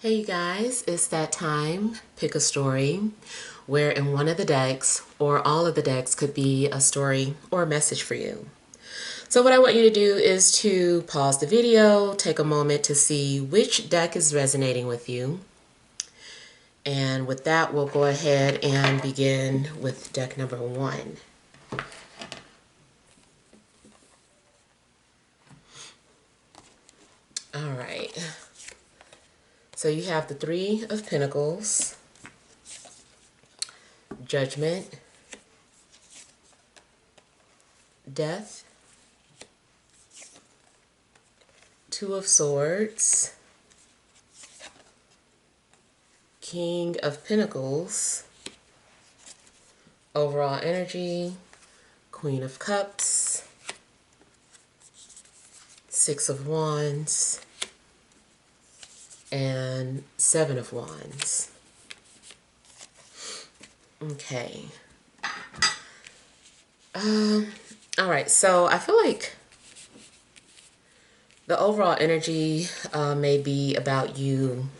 Hey you guys, it's that time. Pick a story where in one of the decks or all of the decks could be a story or a message for you. So what I want you to do is to pause the video, take a moment to see which deck is resonating with you. And with that, we'll go ahead and begin with deck number 1. All right. So you have the Three of Pentacles, Judgment, Death, Two of Swords, King of Pentacles, overall energy, Queen of Cups, Six of Wands, and Seven of Wands. Okay. All right, so I feel like the overall energy may be about you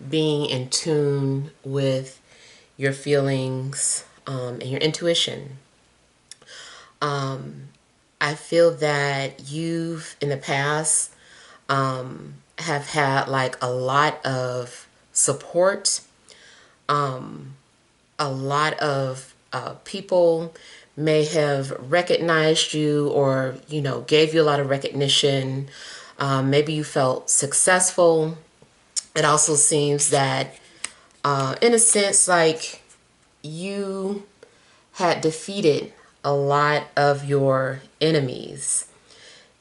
being in tune with your feelings and your intuition. I feel that you've, in the past, have had like a lot of support. A lot of people may have recognized you or, gave you a lot of recognition. Maybe you felt successful. It also seems that, in a sense, like you had defeated a lot of your enemies.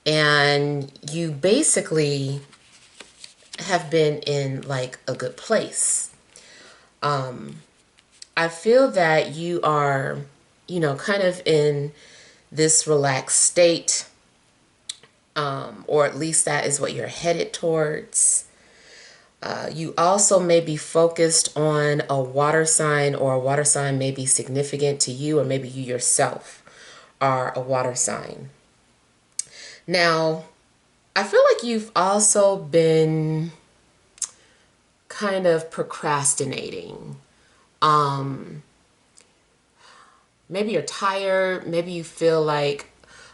And you basically have been in like a good place. I feel that you are, kind of in this relaxed state, or at least that is what you're headed towards. You also may be focused on a water sign, or a water sign may be significant to you, or maybe you yourself are a water sign. Now, I feel like you've also been kind of procrastinating. Maybe you're tired. Maybe you feel like,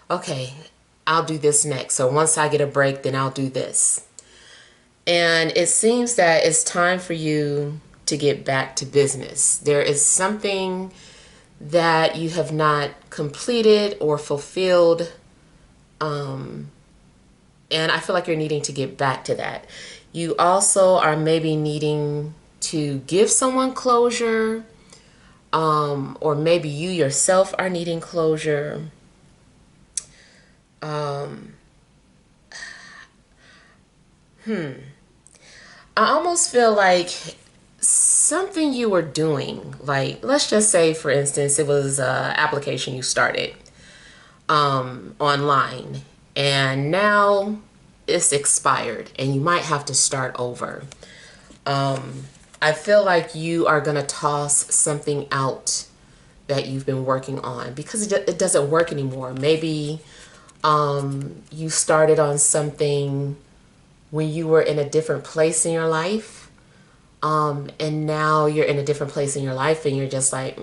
okay, I'll do this next. So once I get a break, then I'll do this. And it seems that it's time for you to get back to business. There is something that you have not completed or fulfilled. And I feel like you're needing to get back to that. You also are maybe needing to give someone closure, or maybe you yourself are needing closure. I almost feel like something you were doing, like let's just say, for instance, it was an application you started online, and now it's expired and you might have to start over. I feel like you are going to toss something out that you've been working on because it doesn't work anymore. Maybe you started on something when you were in a different place in your life, and now you're in a different place in your life and you're just like,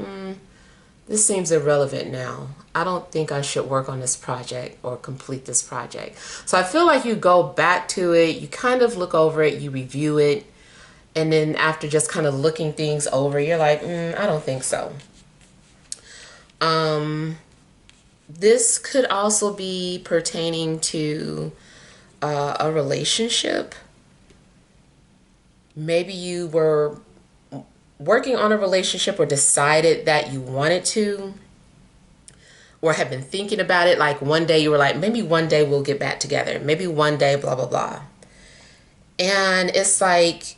this seems irrelevant now. I don't think I should work on this project or complete this project. So I feel like you go back to it, you kind of look over it, you review it, and then after just kind of looking things over, you're like, I don't think so. This could also be pertaining to a relationship. Maybe you were working on a relationship or decided that you wanted to, or have been thinking about it. Like one day you were like, maybe one day we'll get back together. Maybe one day, blah, blah, blah. And it's like,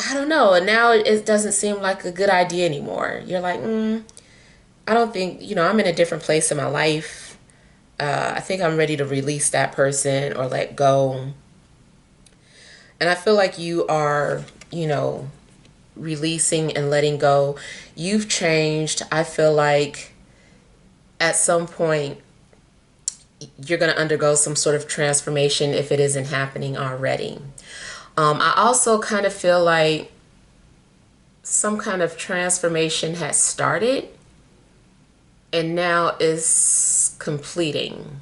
I don't know. And now it doesn't seem like a good idea anymore. You're like, I don't think, I'm in a different place in my life. I think I'm ready to release that person or let go. And I feel like you are, releasing and letting go. You've changed. I feel like at some point you're going to undergo some sort of transformation if it isn't happening already. I also kind of feel like some kind of transformation has started and now is completing.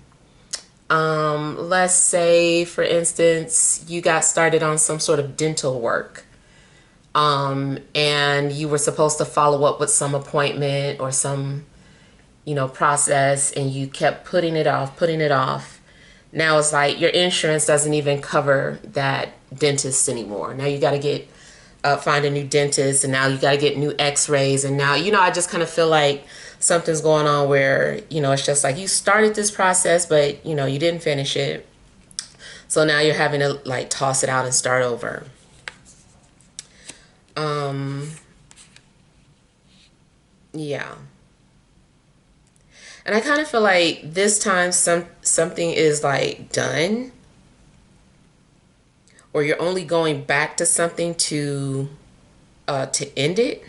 Let's say, for instance, you got started on some sort of dental work. And you were supposed to follow up with some appointment or some, process, and you kept putting it off, putting it off. Now it's like your insurance doesn't even cover that dentist anymore. Now you got to get find a new dentist, and now you got to get new x-rays, and now I just kind of feel like something's going on where it's just like you started this process, but you didn't finish it, so now you're having to like toss it out and start over. Yeah. And I kind of feel like this time something is like done, or you're only going back to something to end it.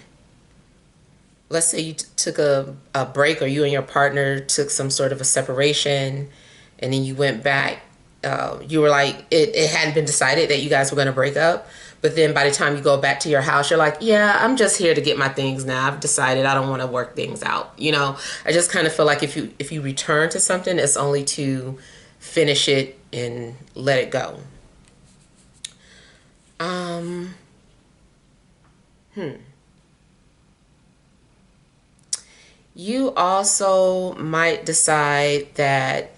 Let's say you took a break, or you and your partner took some sort of a separation, and then you went back. You were like, it hadn't been decided that you guys were going to break up. But then by the time you go back to your house, you're like, yeah, I'm just here to get my things now. I've decided I don't want to work things out. I just kind of feel like if you return to something, it's only to finish it and let it go. You also might decide that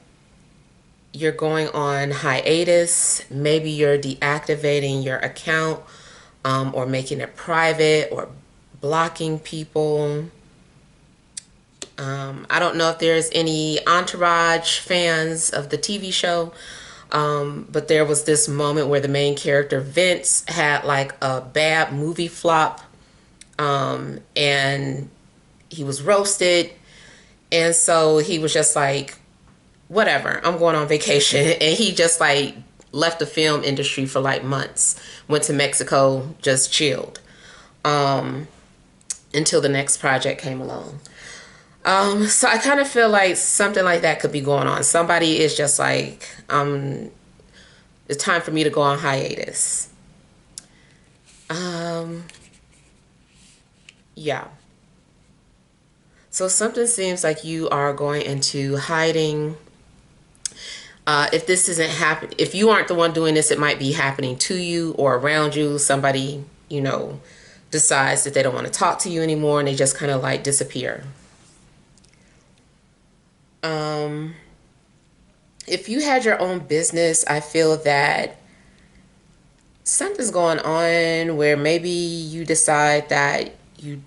you're going on hiatus. Maybe you're deactivating your account, or making it private, or blocking people. I don't know if there's any Entourage fans of the TV show, but there was this moment where the main character, Vince, had like a bad movie flop, and he was roasted. And so he was just like, whatever, I'm going on vacation. And he just like left the film industry for like months, went to Mexico, just chilled, until the next project came along. So I kind of feel like something like that could be going on. Somebody is just like, it's time for me to go on hiatus. Yeah. So something seems like you are going into hiding. If this isn't happening, if you aren't the one doing this, it might be happening to you or around you. Somebody, decides that they don't want to talk to you anymore, and they just kind of like disappear. If you had your own business, I feel that something's going on where maybe you decide that you're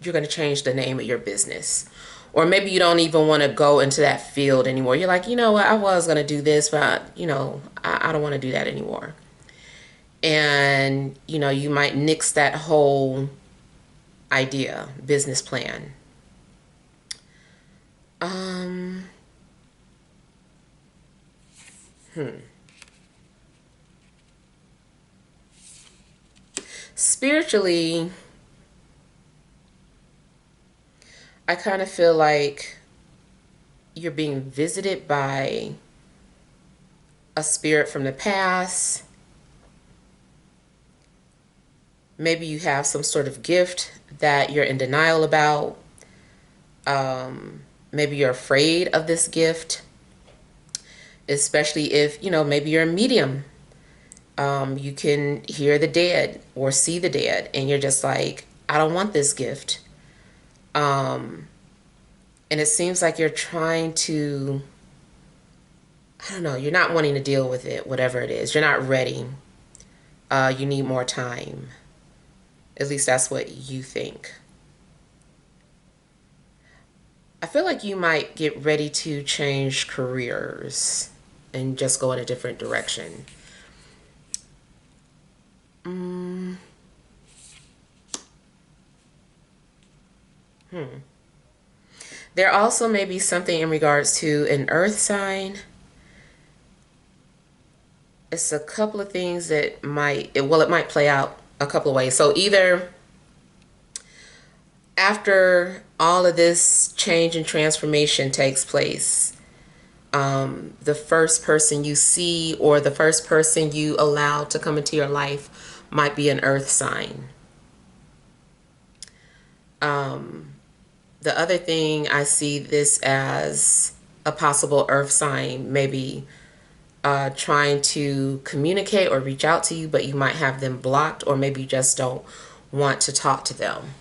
going to change the name of your business. Or maybe you don't even want to go into that field anymore. You're like, you know what, I was going to do this, but, I don't want to do that anymore. And, you might nix that whole idea, business plan. Spiritually, I kind of feel like you're being visited by a spirit from the past. Maybe you have some sort of gift that you're in denial about. Maybe you're afraid of this gift, especially if, maybe you're a medium. You can hear the dead or see the dead, and you're just like, I don't want this gift. And it seems like you're trying to, I don't know, you're not wanting to deal with it, whatever it is. You're not ready. You need more time. At least that's what you think. I feel like you might get ready to change careers and just go in a different direction. There also may be something in regards to an earth sign. It's a couple of things that it might play out a couple of ways. So either after all of this change and transformation takes place, The first person you see or the first person you allow to come into your life might be an earth sign. The other thing, I see this as a possible earth sign, maybe trying to communicate or reach out to you, but you might have them blocked, or maybe you just don't want to talk to them.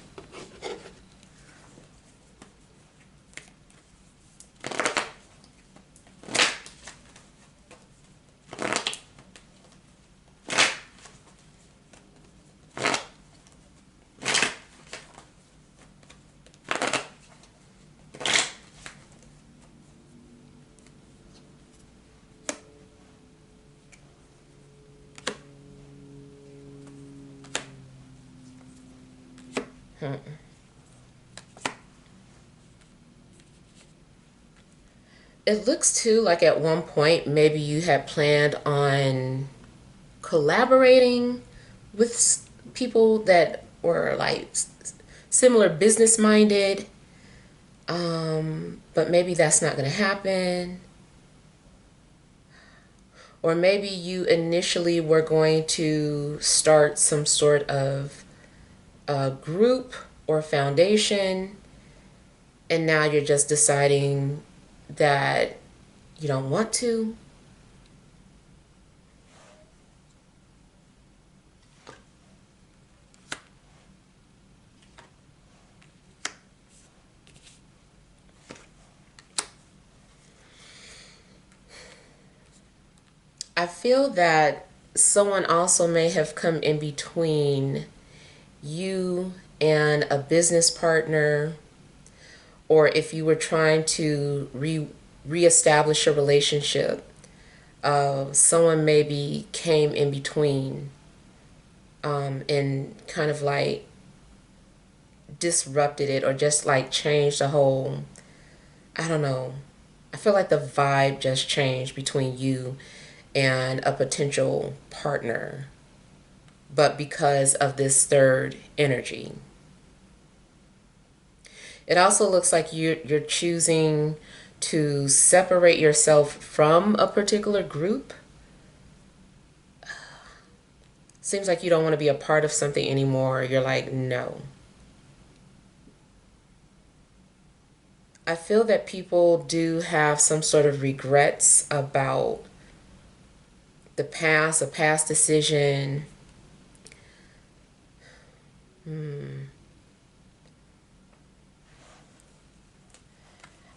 It looks too like at one point maybe you had planned on collaborating with people that were like similar business minded, but maybe that's not going to happen. Or maybe you initially were going to start some sort of group or foundation, and now you're just deciding that you don't want to. I feel that someone also may have come in between you and a business partner, or if you were trying to reestablish a relationship, someone maybe came in between and kind of like disrupted it, or just like changed the whole, I don't know. I feel like the vibe just changed between you and a potential partner, but because of this third energy. It also looks like you're choosing to separate yourself from a particular group. Seems like you don't want to be a part of something anymore. You're like, no. I feel that people do have some sort of regrets about the past, a past decision.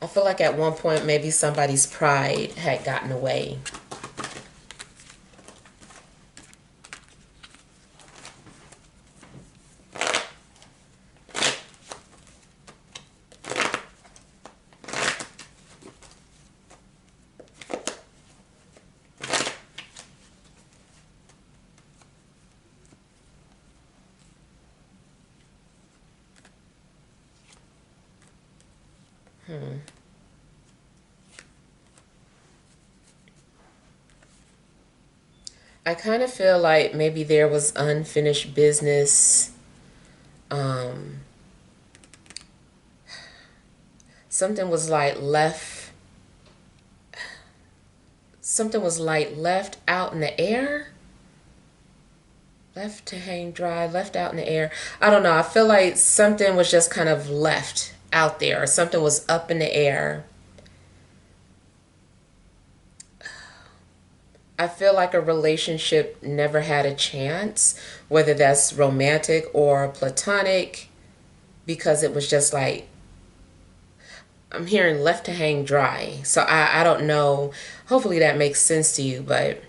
I feel like at one point maybe somebody's pride had gotten away. I kind of feel like maybe there was unfinished business. Um, something was like left. Something was like left out in the air. Left to hang dry, left out in the air. I don't know. I feel like something was just kind of left out there, or something was up in the air. I feel like a relationship never had a chance, whether that's romantic or platonic, because it was just like, I'm hearing left to hang dry. So I don't know. Hopefully that makes sense to you, but.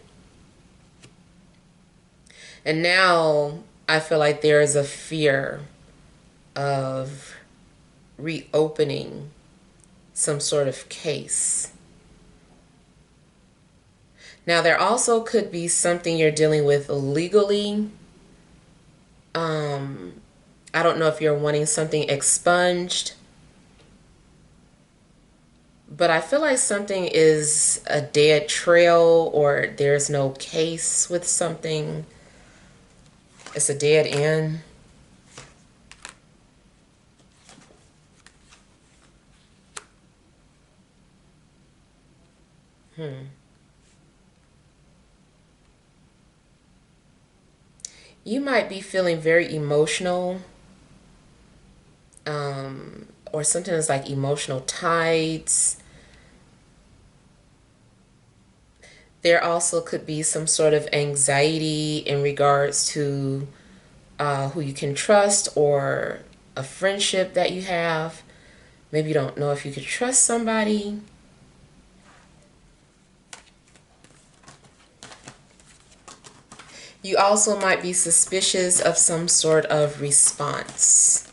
And now I feel like there is a fear of reopening some sort of case. Now, there also could be something you're dealing with legally. I don't know if you're wanting something expunged, but I feel like something is a dead trail, or there's no case with something. It's a dead end. You might be feeling very emotional, or sometimes like emotional tides. There also could be some sort of anxiety in regards to who you can trust or a friendship that you have. Maybe you don't know if you could trust somebody. You also might be suspicious of some sort of response.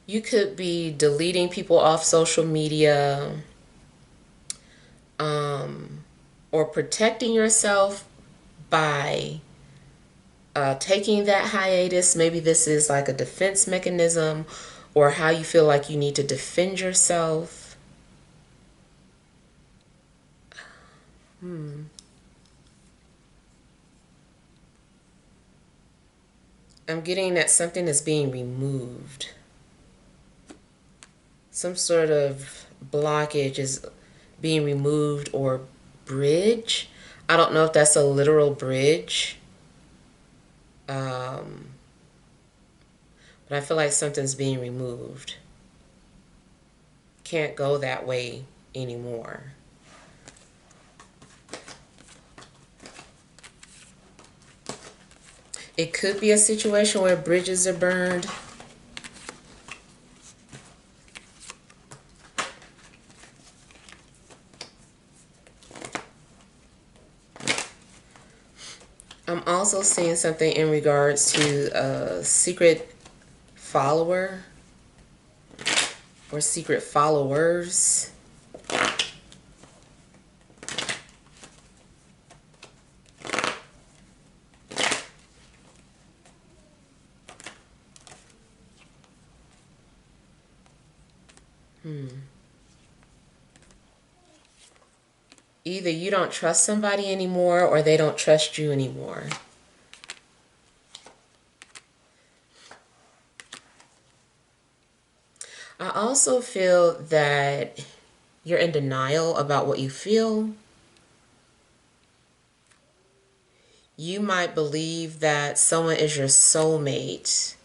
You could be deleting people off social media, or protecting yourself by taking that hiatus. Maybe this is like a defense mechanism or how you feel like you need to defend yourself. I'm getting that something is being removed. Some sort of blockage is being removed or bridge. I don't know if that's a literal bridge. But I feel like something's being removed. Can't go that way anymore. It could be a situation where bridges are burned. I'm also seeing something in regards to a secret follower or secret followers. Either you don't trust somebody anymore or they don't trust you anymore. I also feel that you're in denial about what you feel. You might believe that someone is your soulmate,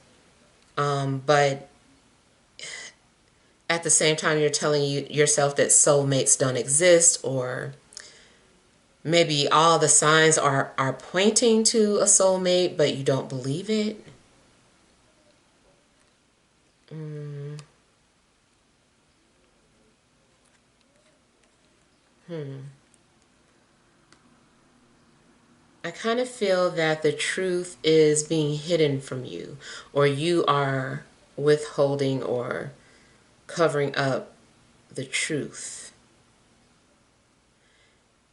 but at the same time you're telling yourself that soulmates don't exist, or maybe all the signs are pointing to a soulmate, but you don't believe it. I kind of feel that the truth is being hidden from you, or you are withholding or covering up the truth.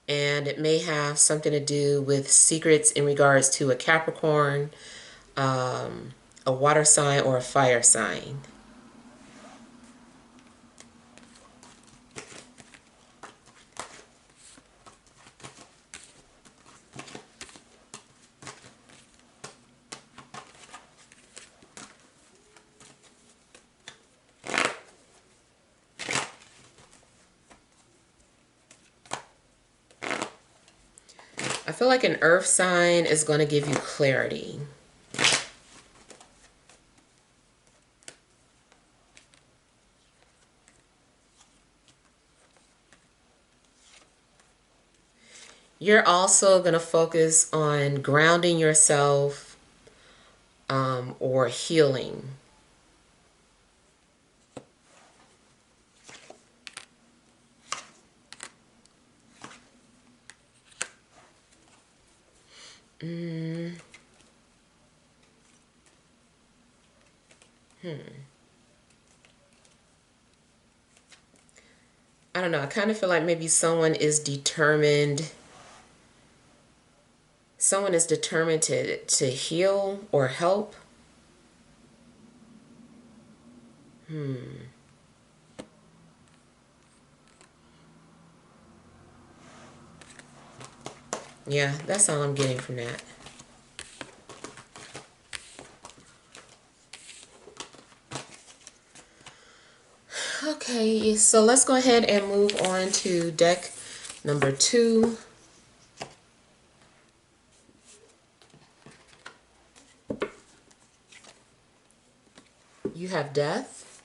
And it may have something to do with secrets in regards to a Capricorn, a water sign, or a fire sign. I feel like an earth sign is going to give you clarity. You're also going to focus on grounding yourself, or healing. I don't know. I kind of feel like maybe someone is determined. Someone is determined to heal or help. Yeah, that's all I'm getting from that. Okay, so let's go ahead and move on to deck number 2. You have Death,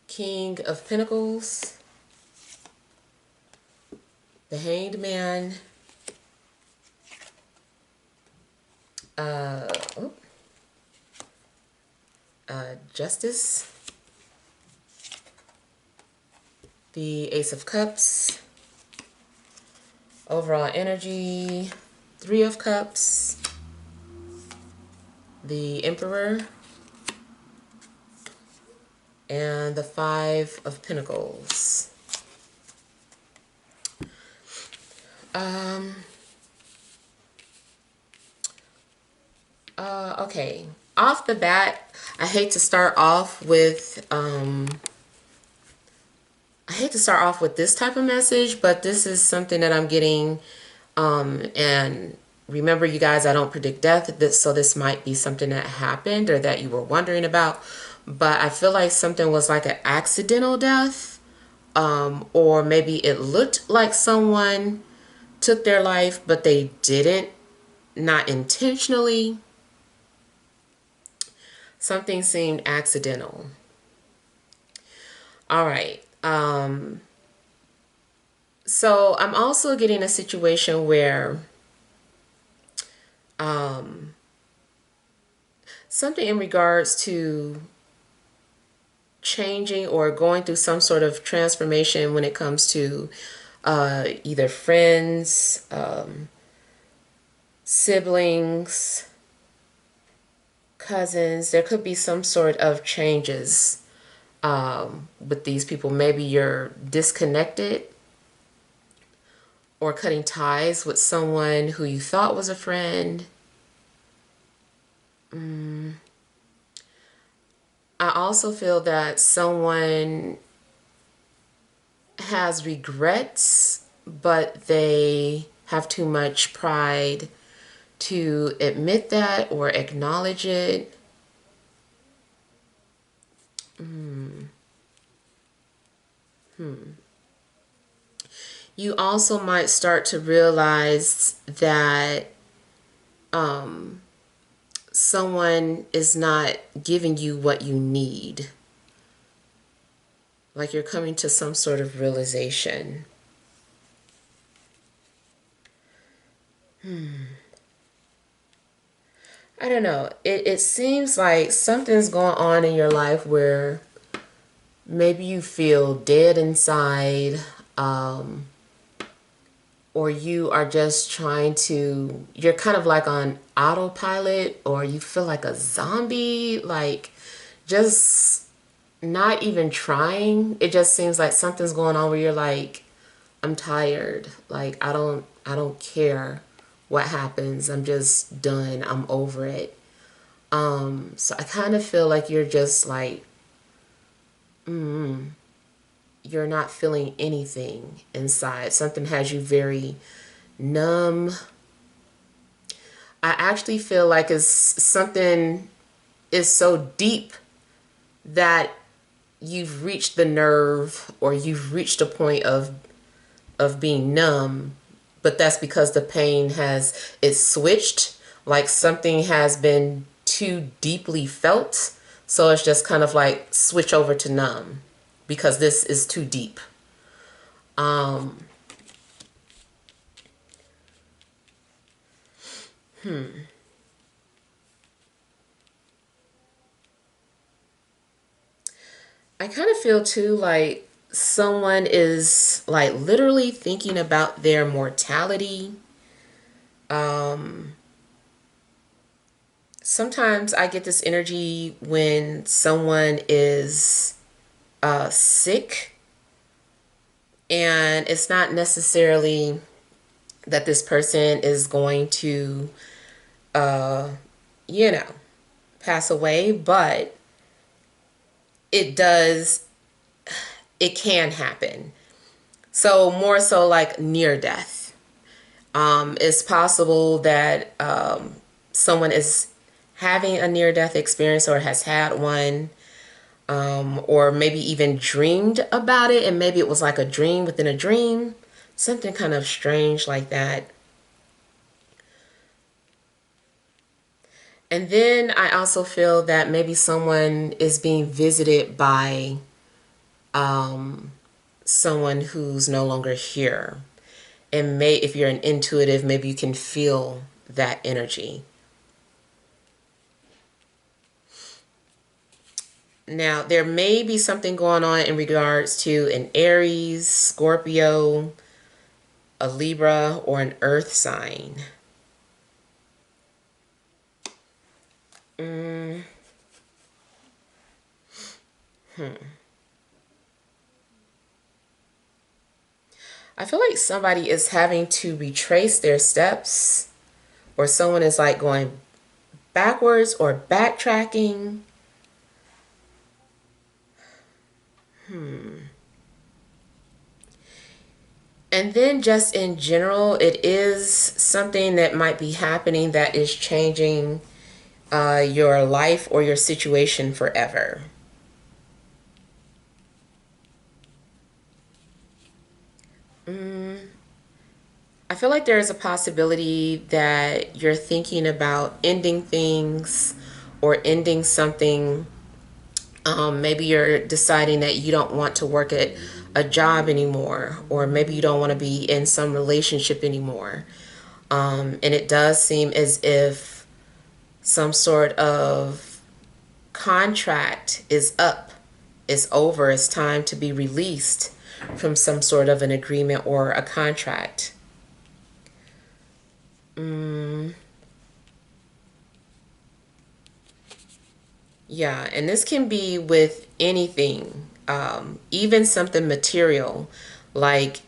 King of Pentacles, the Hanged Man, uh, oh, Justice, the Ace of Cups, overall energy, 3 of Cups, the Emperor, and the 5 of Pentacles. Okay. Off the bat, I hate to start off with this type of message, but this is something that I'm getting. And remember, you guys, I don't predict death, so this might be something that happened or that you were wondering about. But I feel like something was like an accidental death, or maybe it looked like someone took their life, but they didn't, not intentionally. Something seemed accidental. All right. So I'm also getting a situation where something in regards to changing or going through some sort of transformation when it comes to either friends, siblings, cousins. There could be some sort of changes with these people. Maybe you're disconnected or cutting ties with someone who you thought was a friend. I also feel that someone has regrets, but they have too much pride to admit that or acknowledge it. You also might start to realize that someone is not giving you what you need. Like you're coming to some sort of realization. I don't know. It seems like something's going on in your life where maybe you feel dead inside, or you are just you're kind of like on autopilot, or you feel like a zombie, like just not even trying. It just seems like something's going on where you're like, I'm tired. Like, I don't care what happens. I'm just done. I'm over it. So I kind of feel like you're just like, you're not feeling anything inside. Something has you very numb. I actually feel like it's something is so deep that you've reached the nerve, or you've reached a point of being numb, but that's because the pain it's switched, like something has been too deeply felt, so it's just kind of like switch over to numb because this is too deep. I kind of feel too like someone is like literally thinking about their mortality. Sometimes I get this energy when someone is sick. And it's not necessarily that this person is going to, you know, pass away, but it does, it can happen. So more so like near death. It's possible that someone is having a near death experience or has had one, or maybe even dreamed about it, and maybe it was like a dream within a dream, something kind of strange like that. And then I also feel that maybe someone is being visited by someone who's no longer here. And if you're an intuitive, maybe you can feel that energy. Now, there may be something going on in regards to an Aries, Scorpio, a Libra, or an Earth sign. I feel like somebody is having to retrace their steps, or someone is like going backwards or backtracking. And then just in general, it is something that might be happening that is changing your life or your situation forever. I feel like there is a possibility that you're thinking about ending things or ending something. Maybe you're deciding that you don't want to work at a job anymore, or maybe you don't want to be in some relationship anymore. And it does seem as if some sort of contract is up, is over, it's time to be released from some sort of an agreement or a contract. Yeah, and this can be with anything, even something material, like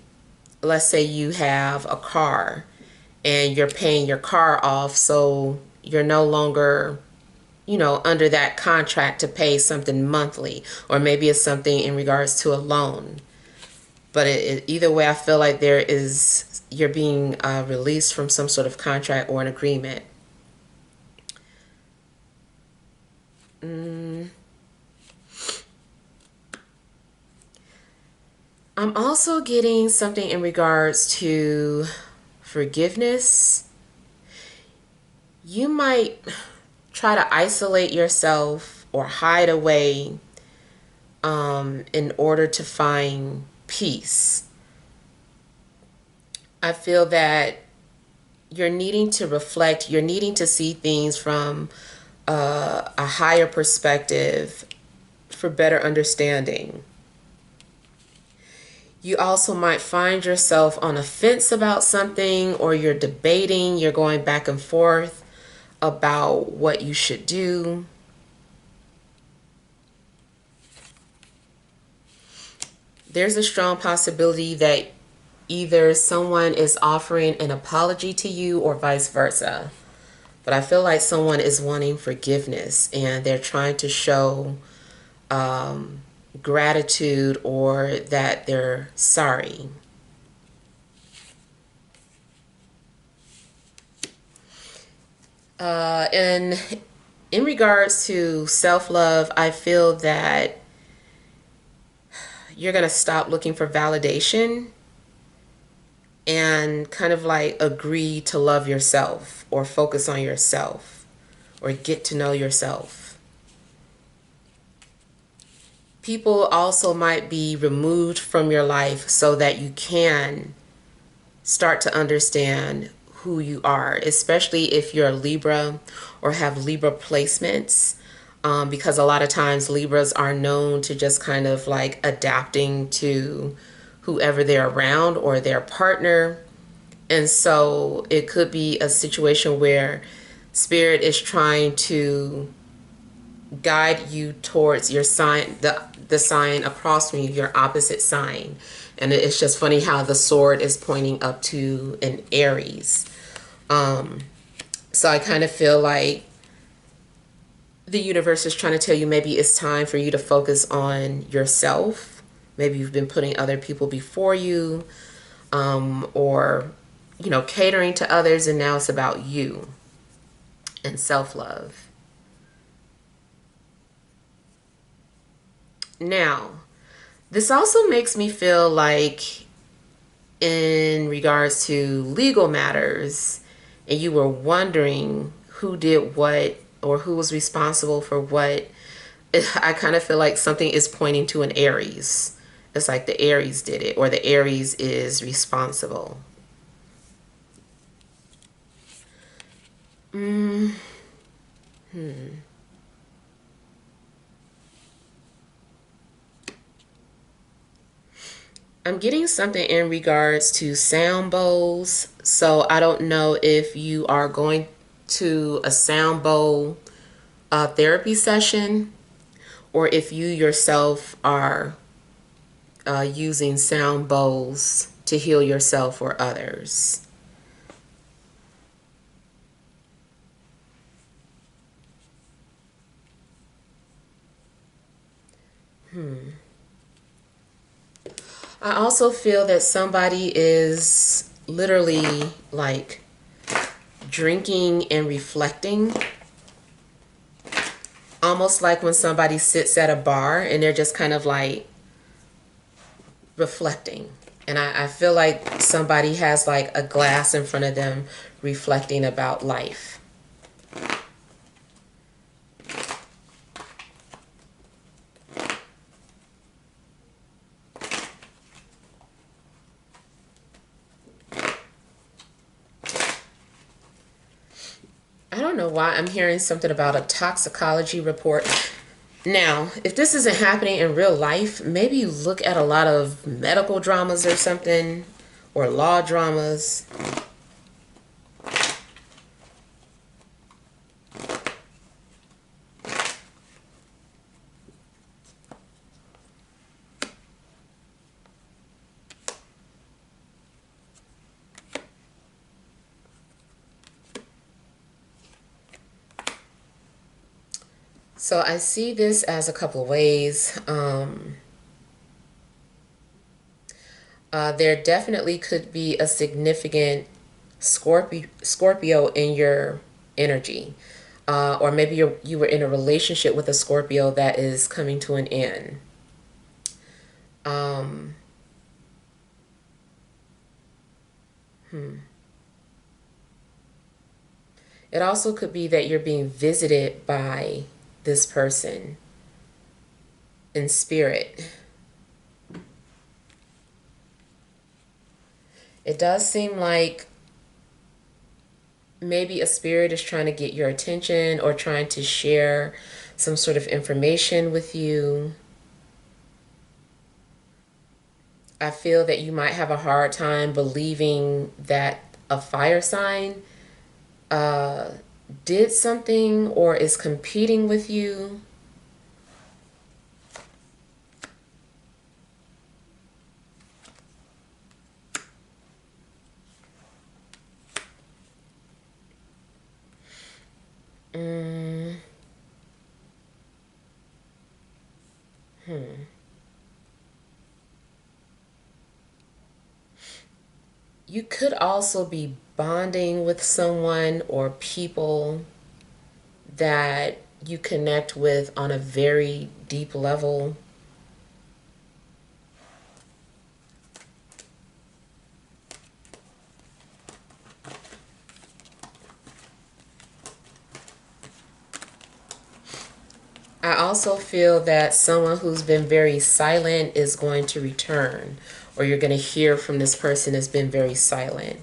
let's say you have a car and you're paying your car off, so you're no longer, under that contract to pay something monthly, or maybe it's something in regards to a loan. But either way, I feel like you're being released from some sort of contract or an agreement. I'm also getting something in regards to forgiveness. You might try to isolate yourself or hide away in order to find peace. I feel that you're needing to reflect, you're needing to see things from a higher perspective for better understanding. You also might find yourself on a fence about something, or you're debating, you're going back and forth about what you should do. There's a strong possibility that either someone is offering an apology to you or vice versa. But I feel like someone is wanting forgiveness and they're trying to show gratitude, or that they're sorry. And in regards to self-love, I feel that you're going to stop looking for validation and kind of like agree to love yourself, or focus on yourself, or get to know yourself. People also might be removed from your life so that you can start to understand who you are, especially if you're a Libra or have Libra placements, because a lot of times Libras are known to just kind of like adapting to whoever they're around or their partner. And so it could be a situation where Spirit is trying to guide you towards your sign, the sign across from you, your opposite sign. And it's just funny how the sword is pointing up to an Aries. So I kind of feel like the universe is trying to tell you maybe it's time for you to focus on yourself. Maybe you've been putting other people before you, or, you know, catering to others, and now it's about you and self-love. Now, this also makes me feel like in regards to legal matters, and you were wondering who did what or who was responsible for what, I kind of feel like something is pointing to an Aries. It's like the Aries did it, or the Aries is responsible. I'm getting something in regards to sound bowls. So I don't know if you are going to a sound bowl therapy session, or if you yourself are using sound bowls to heal yourself or others. I also feel that somebody is literally like drinking and reflecting. Almost like when somebody sits at a bar and they're just kind of like reflecting. And I feel like somebody has like a glass in front of them reflecting about life. I don't know why I'm hearing something about a toxicology report. Now, if this isn't happening in real life, maybe you look at a lot of medical dramas or something, or law dramas. So I see this as a couple of ways. There definitely could be a significant Scorpio in your energy. Or maybe you were in a relationship with a Scorpio that is coming to an end. Um, It also could be that you're being visited by this person in spirit. It does seem like maybe a spirit is trying to get your attention or trying to share some sort of information with you. I feel that you might have a hard time believing that a fire sign uh, did something or is competing with you. Mm. You could also be bonding with someone or people that you connect with on a very deep level. I also feel that someone who's been very silent is going to return, or you're going to hear from this person that's been very silent.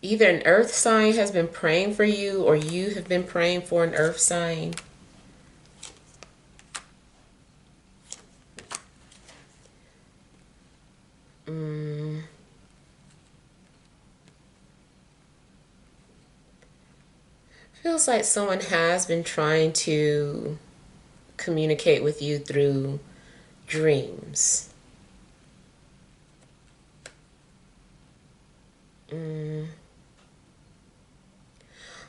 Either an earth sign has been praying for you or you have been praying for an earth sign. Feels like someone has been trying to communicate with you through dreams.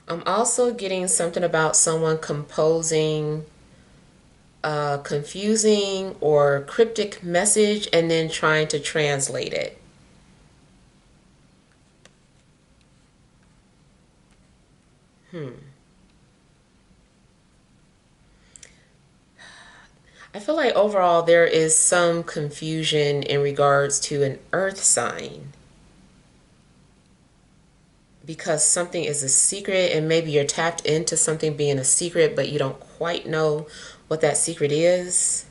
I'm also getting something about someone composing a confusing or cryptic message and then trying to translate it. I feel like overall there is some confusion in regards to an earth sign because something is a secret and maybe you're tapped into something being a secret but you don't quite know what that secret is.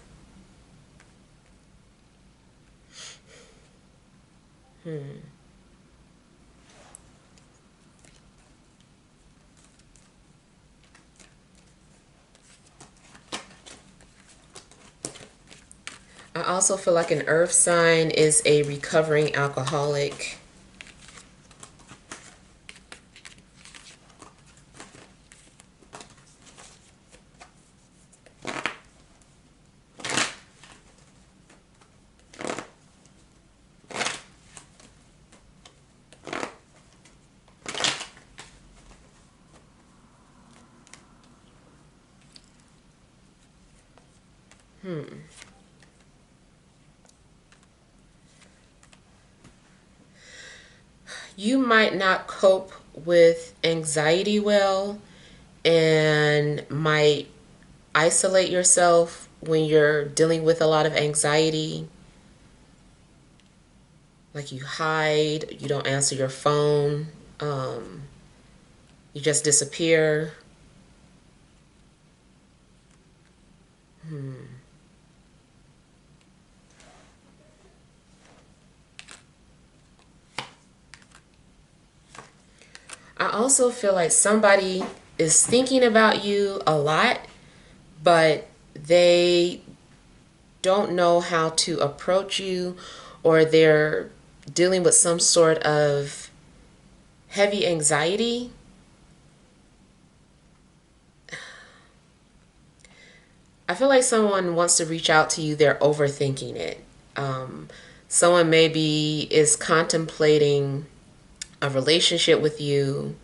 I also feel like an earth sign is a recovering alcoholic. You might not cope with anxiety well and might isolate yourself when you're dealing with a lot of anxiety. Like you hide, you don't answer your phone, you just disappear. I also feel like somebody is thinking about you a lot, but they don't know how to approach you, or they're dealing with some sort of heavy anxiety. I feel like someone wants to reach out to you, they're overthinking it. Someone maybe is contemplating a relationship with you,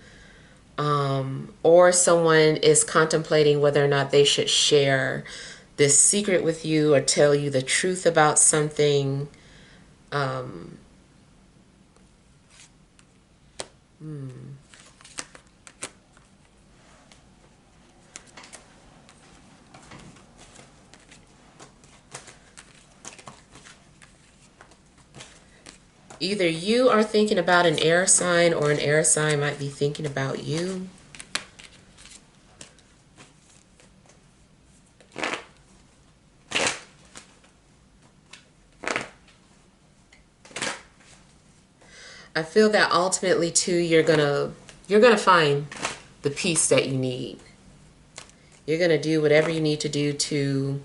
or someone is contemplating whether or not they should share this secret with you or tell you the truth about something. Either you are thinking about an air sign or an air sign might be thinking about you. I feel that ultimately too you're gonna find the peace that you need. You're gonna do whatever you need to do to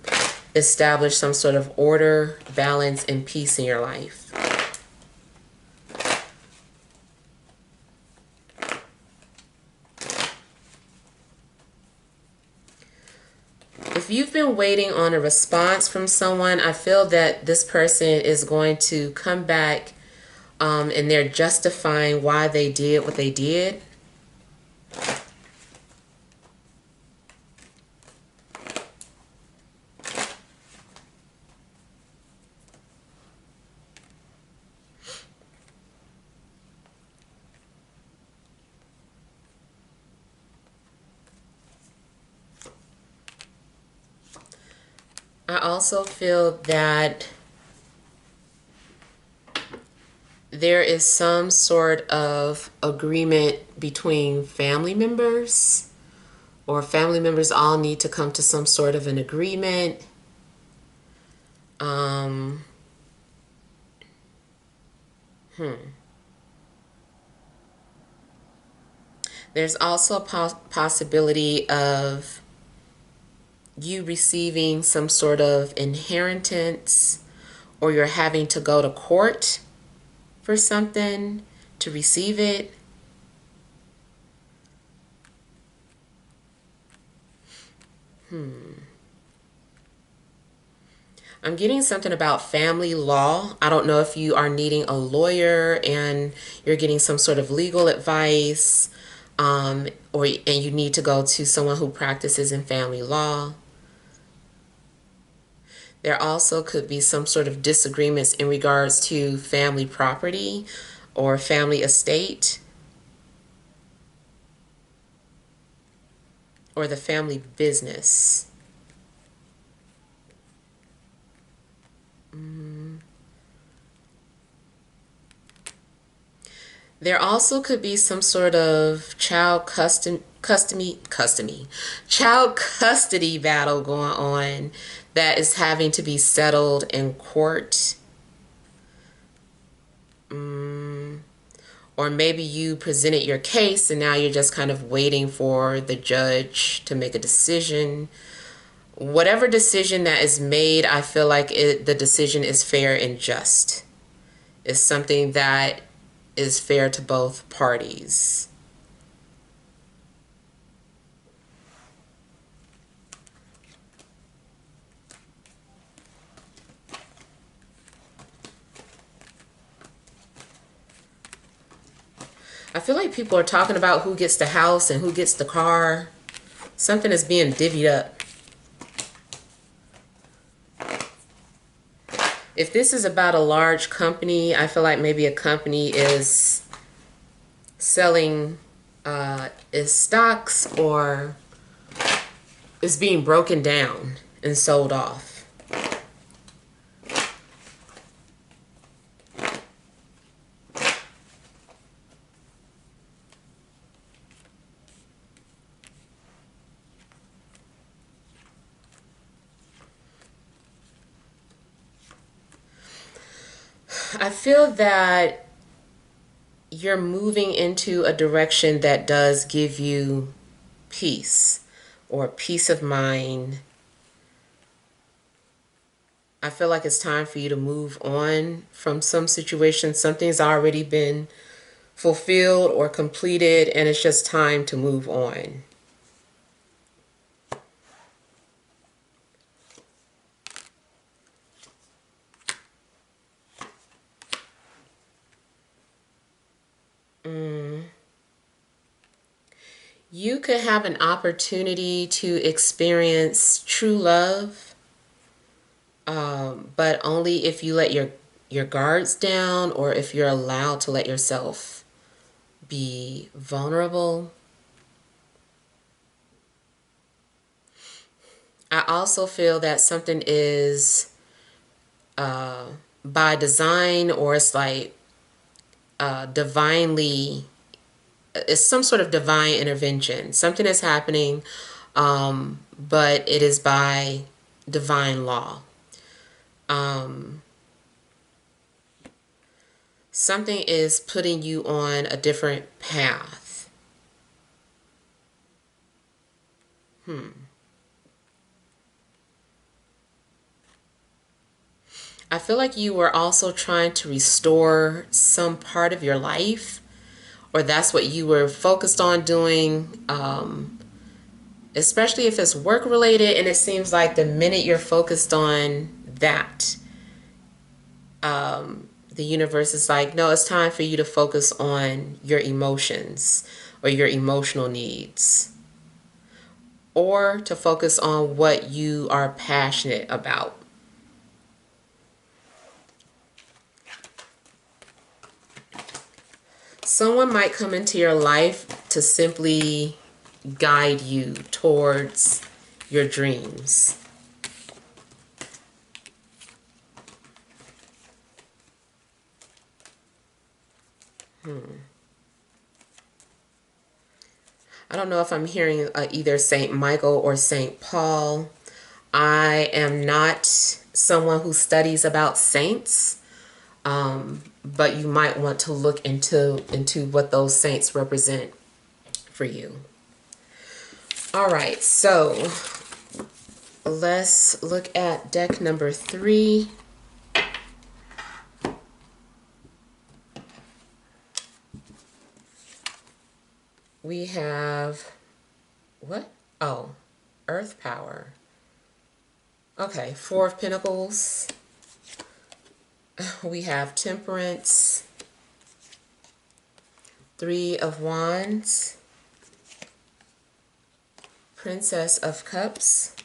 establish some sort of order, balance, and peace in your life. If you've been waiting on a response from someone, I feel that this person is going to come back and they're justifying why they did what they did. I also feel that there is some sort of agreement between family members, or family members all need to come to some sort of an agreement. Um, There's also a possibility of you receiving some sort of inheritance, or you're having to go to court for something to receive it. I'm getting something about family law. I don't know if you are needing a lawyer and you're getting some sort of legal advice, and you need to go to someone who practices in family law. There also could be some sort of disagreements in regards to family property or family estate or the family business. There also could be some sort of child child custody battle going on that is having to be settled in court. Or maybe you presented your case and now you're just kind of waiting for the judge to make a decision. Whatever decision that is made, I feel like the decision is fair and just. It's something that is fair to both parties. I feel like people are talking about who gets the house and who gets the car. Something is being divvied up. If this is about a large company, I feel like maybe a company is selling its stocks or is being broken down and sold off. I feel that you're moving into a direction that does give you peace or peace of mind. I feel like it's time for you to move on from some situation. Something's already been fulfilled or completed, and it's just time to move on. You could have an opportunity to experience true love, but only if you let your guards down, or if you're allowed to let yourself be vulnerable. I also feel that something is by design, or it's like divinely, it's some sort of divine intervention. Something is happening, but it is by divine law. Something is putting you on a different path. I feel like you were also trying to restore some part of your life, or that's what you were focused on doing, especially if it's work related. And it seems like the minute you're focused on that, the universe is like, no, it's time for you to focus on your emotions or your emotional needs, or to focus on what you are passionate about. Someone might come into your life to simply guide you towards your dreams. I don't know if I'm hearing either Saint Michael or Saint Paul. I am not someone who studies about saints, but you might want to look into what those saints represent for you. All right, so let's look at deck number 3. We have, what? Oh, Earth Power. Okay, 4 of Pentacles. We have Temperance, 3 of Wands, Princess of Cups,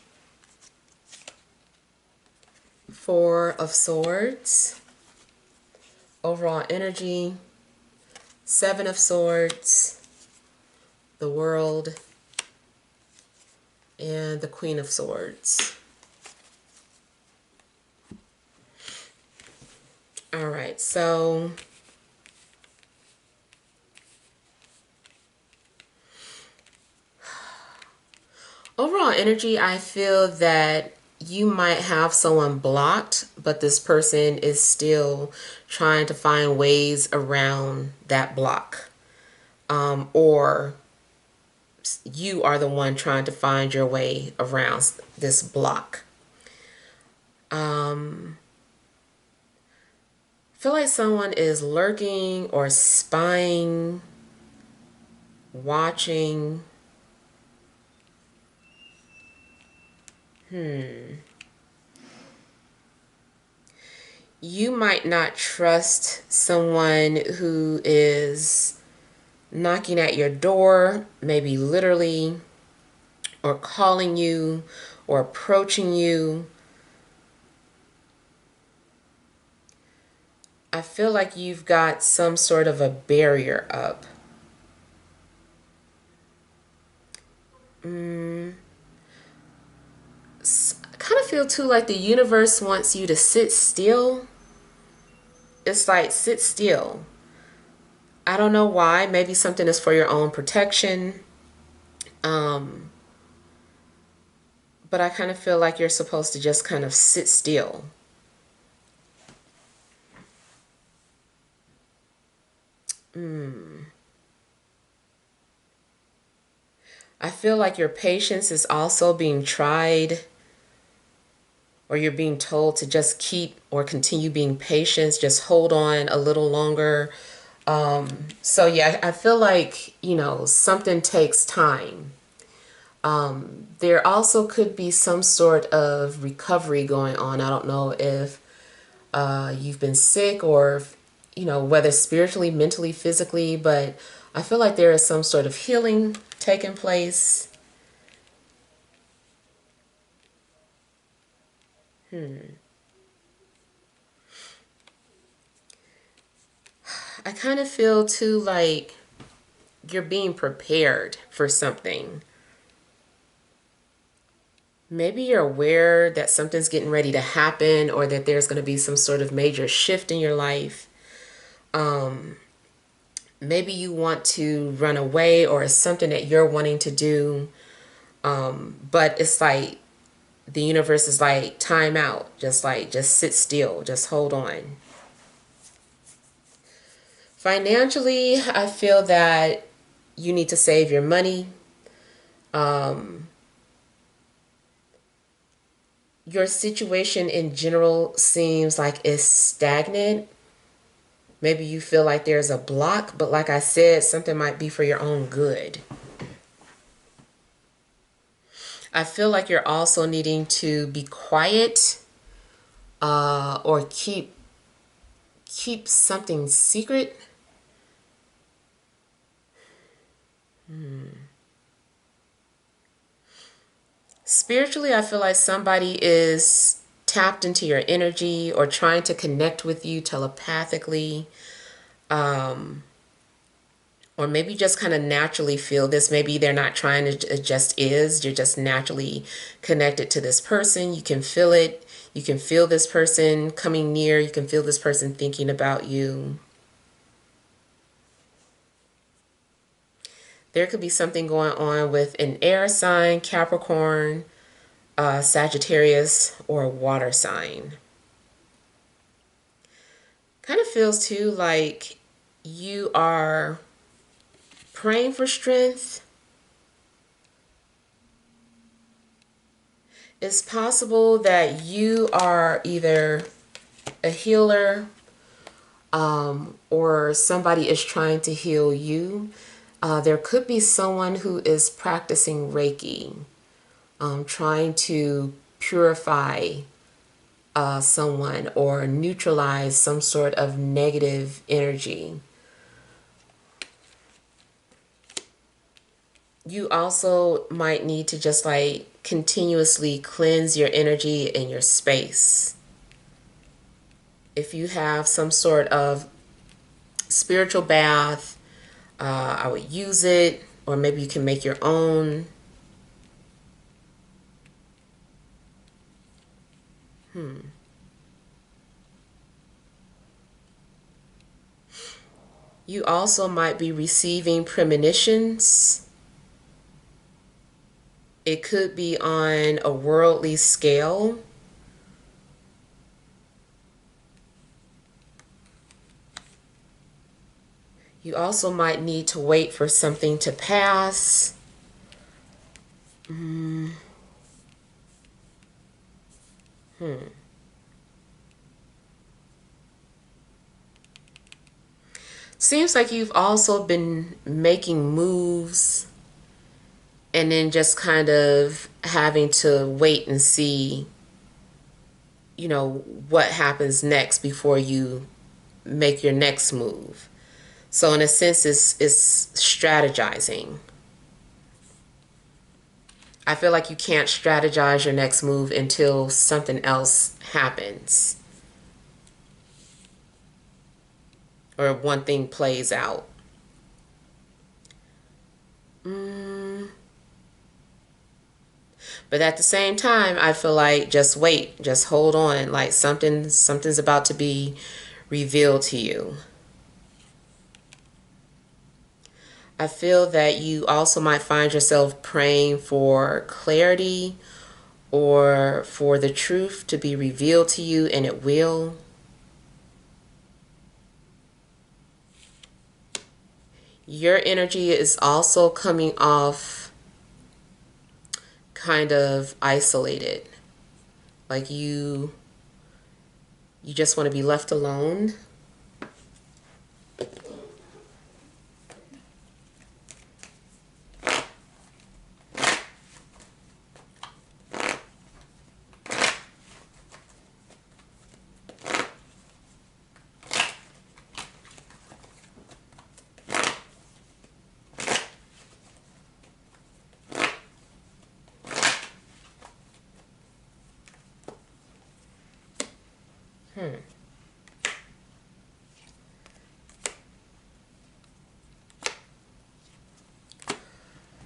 4 of Swords. Overall energy, 7 of Swords, the World, and the Queen of Swords. All right, so overall energy, I feel that you might have someone blocked, but this person is still trying to find ways around that block. Or you are the one trying to find your way around this block. I feel like someone is lurking or spying, watching. You might not trust someone who is knocking at your door, maybe literally, or calling you, or approaching you. I feel like you've got some sort of a barrier up. I kind of feel too like the universe wants you to sit still. It's like, sit still. I don't know why. Maybe something is for your own protection. But I kind of feel like you're supposed to just kind of sit still. I feel like your patience is also being tried, or you're being told to just keep or continue being patient, just hold on a little longer. So yeah, I feel like, something takes time. There also could be some sort of recovery going on. I don't know if you've been sick, or, whether spiritually, mentally, physically, but I feel like there is some sort of healing taking place. I kind of feel too like you're being prepared for something. Maybe you're aware that something's getting ready to happen, or that there's going to be some sort of major shift in your life. Maybe you want to run away, or it's something that you're wanting to do. But it's like the universe is like, time out. Just sit still. Just hold on. Financially, I feel that you need to save your money. Your situation in general seems like it's stagnant. Maybe you feel like there's a block, but like I said, something might be for your own good. I feel like you're also needing to be quiet, or keep something secret. Spiritually, I feel like somebody is tapped into your energy, or trying to connect with you telepathically. Or maybe you just kind of naturally feel this. Maybe they're not trying to, it just is. You're just naturally connected to this person. You can feel it. You can feel this person coming near. You can feel this person thinking about you. There could be something going on with an air sign, Capricorn, Sagittarius, or a water sign. Kind of feels too like you are praying for strength. It's possible that you are either a healer or somebody is trying to heal you. There could be someone who is practicing Reiki, trying to purify someone or neutralize some sort of negative energy. You also might need to just like continuously cleanse your energy in your space. If you have some sort of spiritual bath, I would use it, or maybe you can make your own. You also might be receiving premonitions. It could be on a worldly scale. You also might need to wait for something to pass. Seems like you've also been making moves and then just kind of having to wait and see, what happens next before you make your next move. So in a sense, it's strategizing. I feel like you can't strategize your next move until something else happens or one thing plays out. But at the same time, I feel like just wait, just hold on, like something's about to be revealed to you. I feel that you also might find yourself praying for clarity or for the truth to be revealed to you, and it will. Your energy is also coming off kind of isolated. Like you just want to be left alone.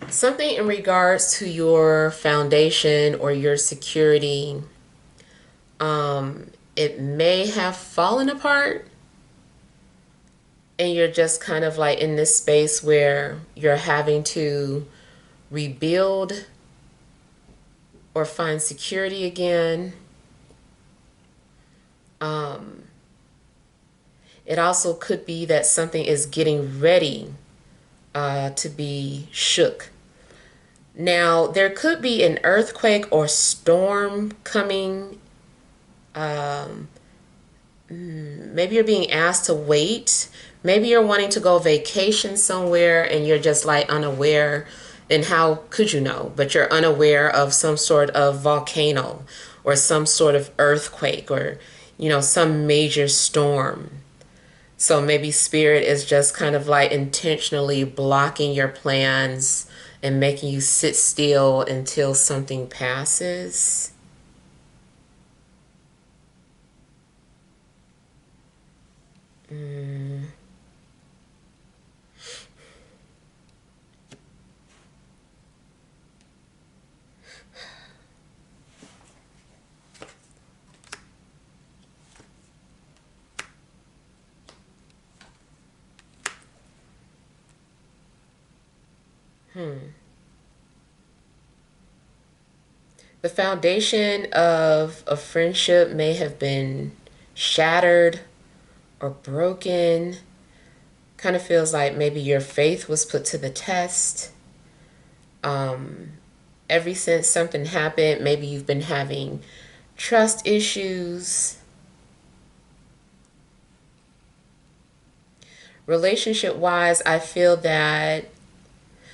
Something in regards to your foundation or your security, it may have fallen apart, and you're just kind of like in this space where you're having to rebuild or find security again. It also could be that something is getting ready to be shook. Now, there could be an earthquake or storm coming. Maybe you're being asked to wait. Maybe you're wanting to go vacation somewhere and you're just like unaware. And how could you know? But you're unaware of some sort of volcano or some sort of earthquake or, some major storm. So maybe spirit is just kind of like intentionally blocking your plans and making you sit still until something passes. The foundation of a friendship may have been shattered or broken. Kind of feels like maybe your faith was put to the test. Ever since something happened, maybe you've been having trust issues. Relationship wise, I feel that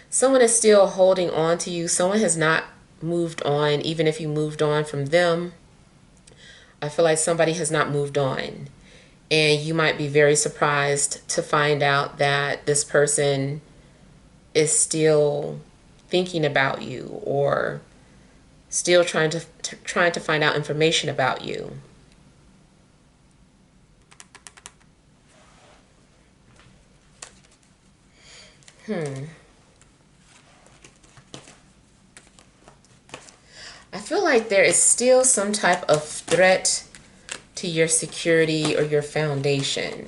someone is still holding on to you. Someone has not moved on, even if you moved on from them. I feel like somebody has not moved on. And you might be very surprised to find out that this person is still thinking about you or still trying to find out information about you. I feel like there is still some type of threat to your security or your foundation.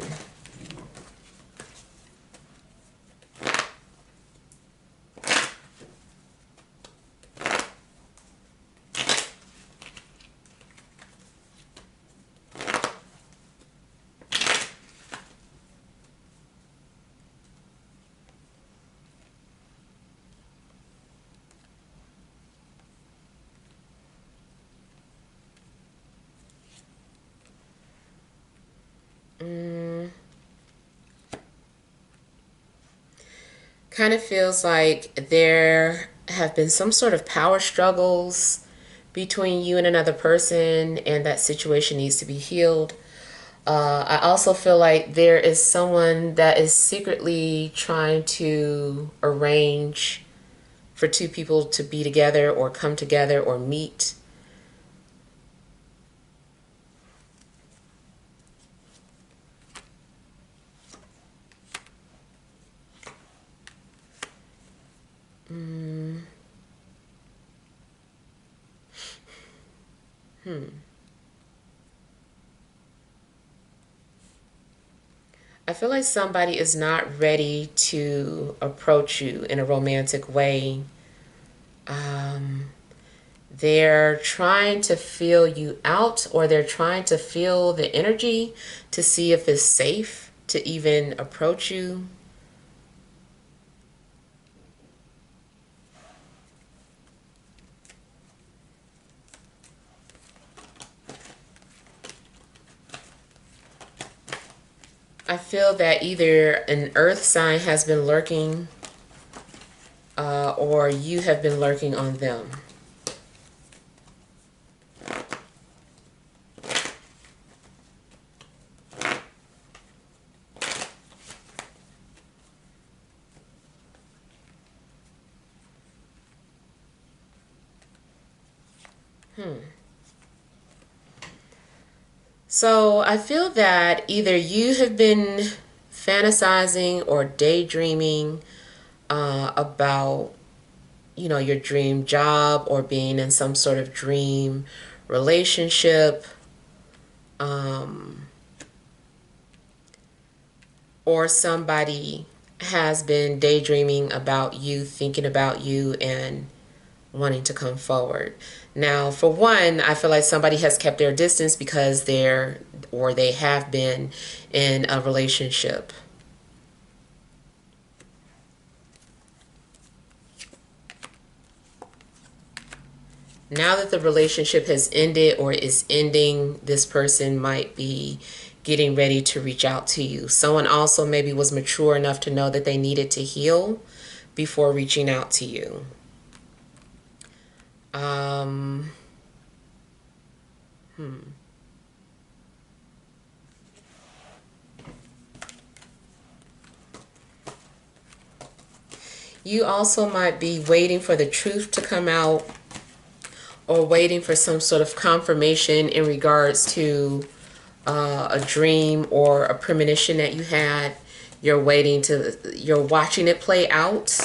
Kind of feels like there have been some sort of power struggles between you and another person, and that situation needs to be healed. I also feel like there is someone that is secretly trying to arrange for two people to be together or come together or meet. I feel like somebody is not ready to approach you in a romantic way. They're trying to feel you out, or they're trying to feel the energy to see if it's safe to even approach you. I feel that either an earth sign has been lurking or you have been lurking on them. So I feel that either you have been fantasizing or daydreaming about, your dream job or being in some sort of dream relationship, or somebody has been daydreaming about you, thinking about you, and wanting to come forward. Now, for one, I feel like somebody has kept their distance because they have been in a relationship. Now that the relationship has ended or is ending, this person might be getting ready to reach out to you. Someone also maybe was mature enough to know that they needed to heal before reaching out to you. Um, You also might be waiting for the truth to come out or waiting for some sort of confirmation in regards to a dream or a premonition that you had. You're watching it play out.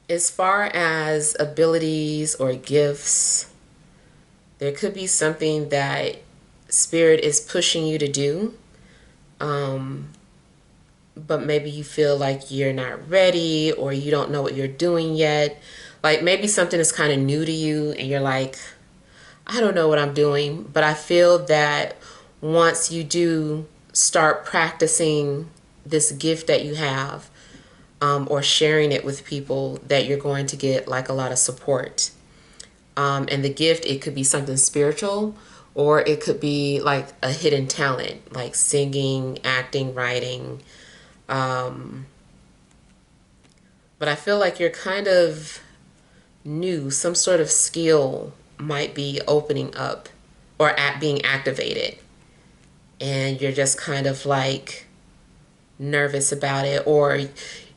As far as abilities or gifts, There could be something that Spirit is pushing you to do, but maybe you feel like you're not ready or you don't know what you're doing yet. Like maybe something is kind of new to you and you're like, I don't know what I'm doing. But I feel that once you do start practicing this gift that you have, or sharing it with people, that you're going to get like a lot of support. And the gift, it could be something spiritual, or it could be like a hidden talent, like singing, acting, writing. But I feel like you're kind of new. Some sort of skill might be opening up or being activated. And you're just kind of like nervous about it, or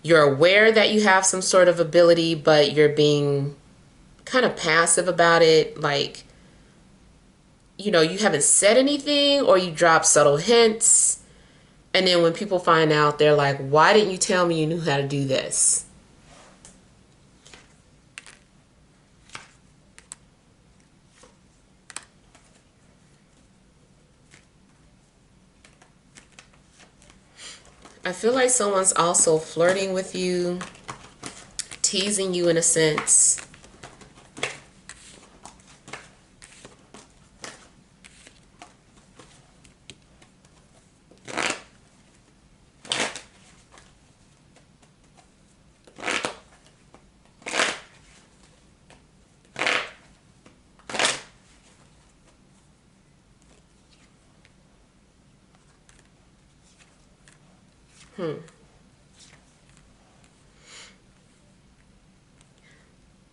you're aware that you have some sort of ability, but you're being kind of passive about it. Like, you know, you haven't said anything, or you drop subtle hints. And then when people find out, they're like, why didn't you tell me you knew how to do this? I feel like someone's also flirting with you, teasing you in a sense.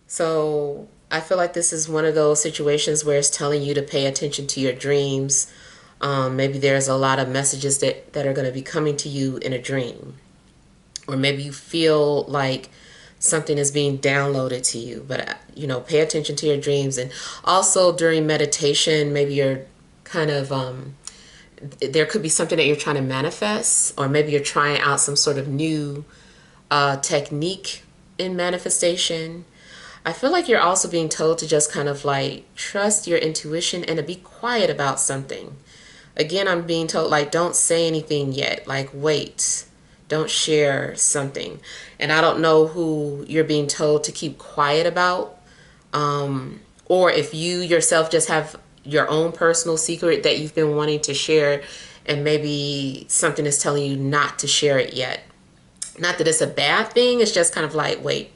So I feel like this is one of those situations where it's telling you to pay attention to your dreams. Maybe there's a lot of messages that are going to be coming to you in a dream. Or maybe you feel like something is being downloaded to you. But, you know, pay attention to your dreams. And also during meditation, maybe you're kind of, there could be something that you're trying to manifest. Or maybe you're trying out some sort of new technique in manifestation. I feel like you're also being told to just kind of like trust your intuition and to be quiet about something. Again, I'm being told like don't say anything yet. Like wait, don't share something. And I don't know who you're being told to keep quiet about. Or if you yourself just have your own personal secret that you've been wanting to share, and maybe something is telling you not to share it yet. Not that it's a bad thing, it's just kind of like, wait.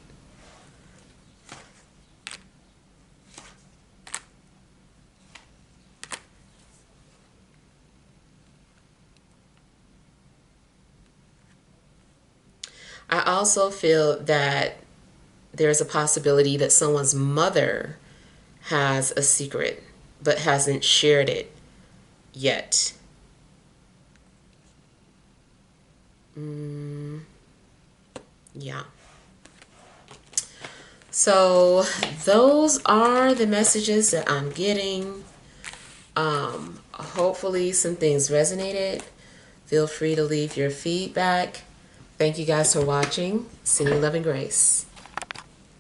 I also feel that there's a possibility that someone's mother has a secret but hasn't shared it yet. Yeah. So those are the messages that I'm getting. Hopefully some things resonated. Feel free to leave your feedback. Thank you guys for watching. Sending love and grace.